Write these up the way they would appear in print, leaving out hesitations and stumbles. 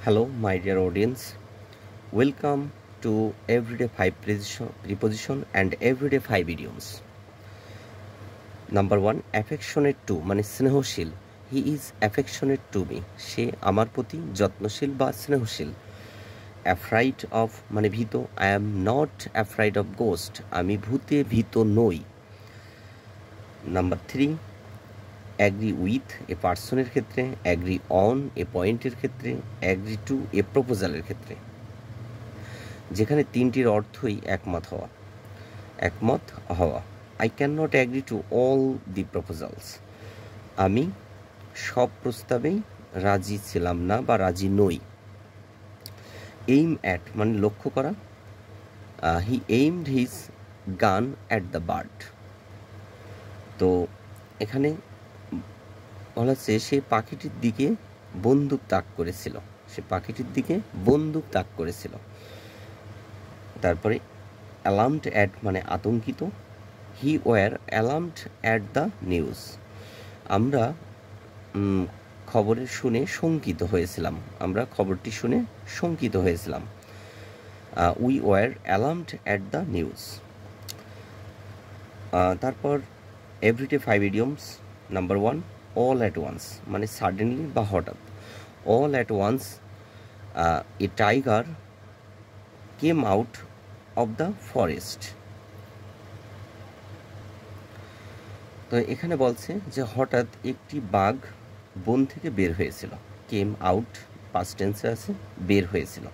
Hello, my dear audience. Welcome to Everyday 5 preposition and Everyday 5 idioms. Number 1, affectionate to মানে স্নেহশীল. He is affectionate to me. সে আমার প্রতি যত্নশীল বা স্নেহশীল. Afraid of মানে ভীত. I am not afraid of ghost. আমি ভূতে ভীত নই. Number 3, অ্যাগ্রি উইথ এ পার্সনের ক্ষেত্রে, অ্যাগ্রি অন এ পয়েন্টের ক্ষেত্রে, অ্যাগ্রি টু এ প্রপোজালের ক্ষেত্রে, যেখানে তিনটির অর্থই একমত হওয়া. I can not agree to all the proposals. আমি সব প্রস্তাবেই রাজি ছিলাম না বা রাজি নই. এইম অ্যাট মানে লক্ষ্য করা. হি এইমড হিজ গান অ্যাট দ্য বার্ড. তো এখানে বলা হচ্ছে সে পাখিটির দিকে বন্দুক তাক করেছিল. তারপরে অ্যালার্মড অ্যাট মানে আতঙ্কিত. He were alarmed at the news. আমরা খবরটি শুনে শঙ্কিত হয়েছিলাম. We were alarmed at the news. তারপর everyday 5 idioms. Number 1, all at once মানে সাডেনলি বা হঠাৎ. all at once a tiger came out of the forest. তো এখানে বলছে যে হঠাৎ একটি বাঘ বন থেকে বের হয়েছিল. came out past tense আছে, বের হয়েছিল.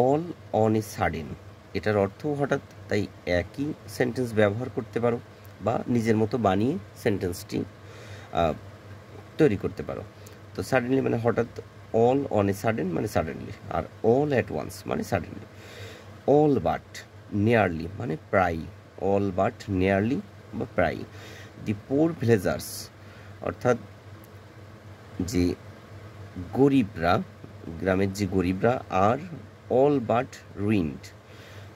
all on a sudden এটার অর্থ হঠাৎ, তাই একই সেন্টেন্স ব্যবহার করতে পারো বা নিজের মতো বানিয়ে সেন্টেন্সটি তৈরি করতে পারো. তো সাডেনলি মানে হঠাৎ, অল অন এ সাডেন মানে সাডেনলি, আর অল অ্যাট ওয়ান্স মানে সাডেনলি. অল বাট নিয়ারলি মানে প্রায়. অল বাট নিয়ারলি বা প্রায়. দি পোর ভিলেজার্স অর্থাৎ যে গরিবরা, গ্রামের যে গরিবরা, আর অল বাট রুইন্ড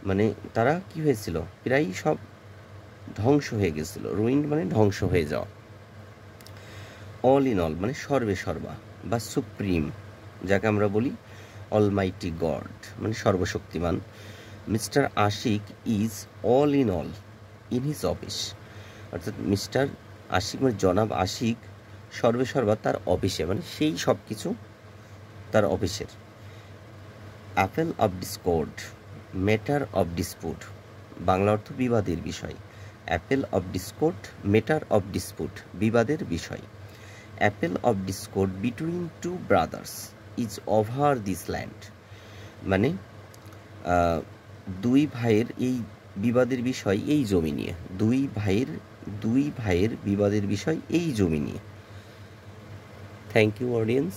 মানে তারা কি হয়েছিল, প্রায়ই সব ধ্বংস হয়ে গেছিল. রুইন্ড মানে ধ্বংস হয়ে যাওয়া. অল ইন অল মানে সর্বে সর্বা বা সুপ্রিম, যাকে আমরা বলি অলমাইটি গড মানে সর্বশক্তিমান. Mister Ashik is all in his office. অর্থাৎ মিস্টার আশিক মানে জনাব আশিক সর্বে সর্বা তার অফিসে, মানে সেই সব কিছু তার অফিসের. Apple of discord matter of dispute Bangla অর্থ বিবাদের বিষয়. Apple of discord matter of dispute বিবাদের বিষয়. Apple of discord between two brothers is over this land মানে দুই ভাইয়ের এই বিবাদের বিষয় এই জমি নিয়ে. দুই ভাইয়ের বিবাদের বিষয় এই জমি নিয়ে. Thank you audience.